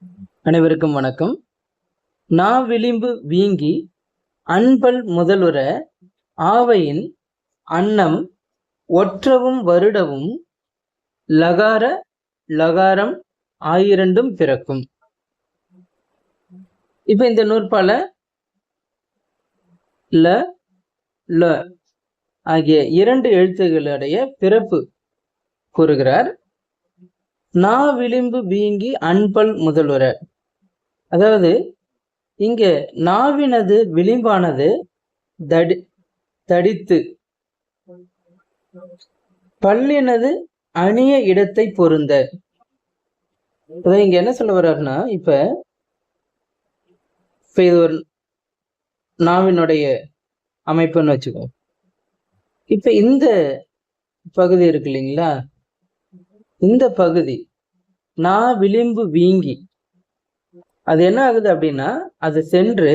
அனைவருக்கும் வணக்கம். நா விளிம்பு வீங்கி அன்பல் முதலுற ஆவையின் அன்னம் ஒற்றவும் வருடவும் லகார லகாரம் ஆயிரண்டும் பிறக்கும். இப்ப இந்த நூற்பால ல ல ஆகிய இரண்டு எழுத்துக்களுடைய பிறப்பு கூறுகிறார். நா விளிம்பு வீங்கி அன்பல் முதலுற, அதாவது இங்க நாவினது விளிம்பானது தடித்து பல்லினது அணிய இடத்தை பொருந்த. இங்க என்ன சொல்ல வர்றாருன்னா, இப்ப இது ஒரு நாவினுடைய அமைப்புன்னு வச்சுக்கோ. இப்ப இந்த பகுதி இருக்கு இல்லைங்களா, இந்த பகுதி நா விளிம்பு வீங்கி அது என்ன ஆகுது அப்படின்னா, அது சென்று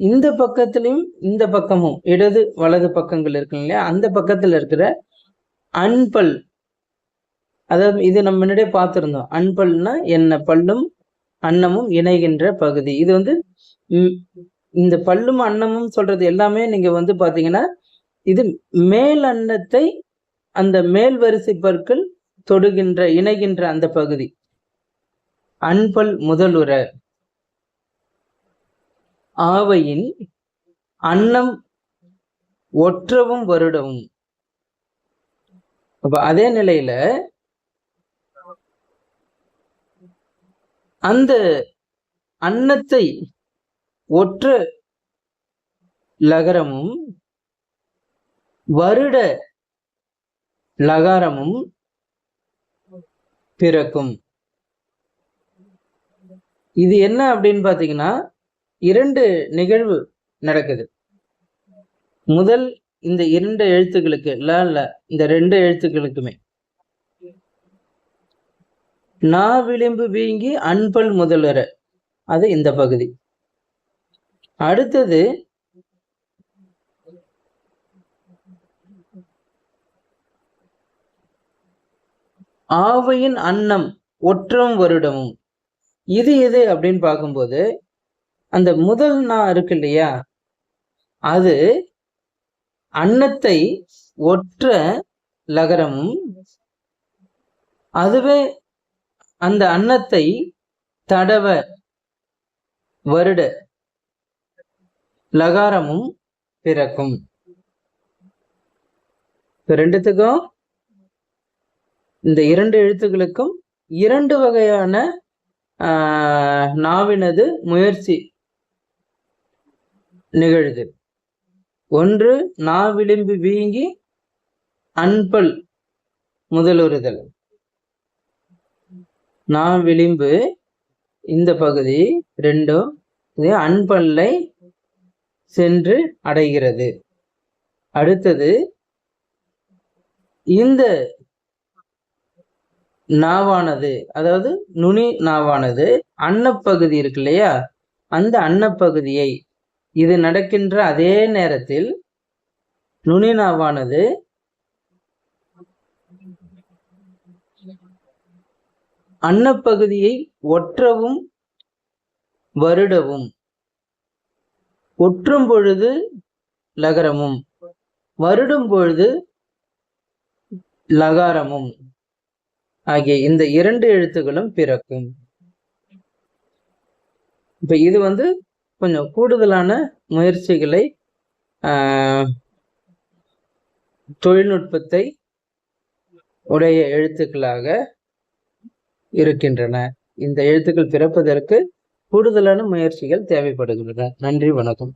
இந்த பக்கத்திலையும் இந்த பக்கமும் இடது வலது பக்கங்கள் இருக்கு இல்லையா, அந்த பக்கத்துல இருக்கிற அன்பல், அதாவது இது நம்ம முன்னாடியே பார்த்திருந்தோம். அன்பல்னா என்ன, பல்லும் அன்னமும் இணைகின்ற பகுதி. இது வந்து இந்த பல்லும் அன்னமும் சொல்றது எல்லாமே நீங்க பாத்தீங்கன்னா, இது மேல் அன்னத்தை அந்த மேல் வரிசை பற்கள் தொடுகின்ற இணைகின்ற அந்த பகுதி அன்பல் முதலுற ஆவையின் அன்னம் ஒற்றவும் வருடவும். அப்ப அதே நிலையில அந்த அன்னத்தை ஒற்ற லகரமும் வருட லகாரமும் பிறக்கும். இது என்ன அப்படின்னு பாத்தீங்கன்னா, இரண்டு நிகழ்வு நடக்குது. முதல் இந்த இரண்டு எழுத்துக்களுக்கு ல இந்த ரெண்டு எழுத்துக்களுக்குமே நா விளிம்பு வீங்கி அன்பல் முதலுற, அது இந்த பகுதி. அடுத்தது ஆவையின் அன்னம் ஒற்றம் வருடமும். இது எது அப்படின்னு பார்க்கும்போது, அந்த முதல் நா இருக்கு இல்லையா, அது அன்னத்தை ஒற்ற லகரமும், அதுவே அந்த அன்னத்தை தடவ வருட லகாரமும் பிறக்கும். ரெண்டுத்துக்கும் இந்த இரண்டு எழுத்துக்களுக்கும் இரண்டு வகையான நாவினது முயற்சி நிகழுது. ஒன்று நா விளிம்பு வீங்கி அன்பல் முதலுறுதல். நா விளிம்பு இந்த பகுதி ரெண்டும் அன்பல்லை சென்று அடைகிறது. அடுத்தது இந்த நாவானது, அதாவது நுனி நாவானது அன்னப்பகுதி இருக்கு இல்லையா, அந்த அன்னப்பகுதியை இது நடக்கின்ற அதே நேரத்தில் நுனி நாவானது அன்னப்பகுதியை ஒற்றவும் வருடவும், ஒற்றும் பொழுது லகரமும் வருடும் பொழுது லகாரமும் ஆகிய இந்த இரண்டு எழுத்துக்களும் பிறக்கும். இப்ப இது கொஞ்சம் கூடுதலான முயற்சிகளை தொழில்நுட்பத்தை உடைய எழுத்துக்களாக இருக்கின்றன. இந்த எழுத்துக்கள் பிறப்பதற்கு கூடுதலான முயற்சிகள் தேவைப்படுகின்றன. நன்றி, வணக்கம்.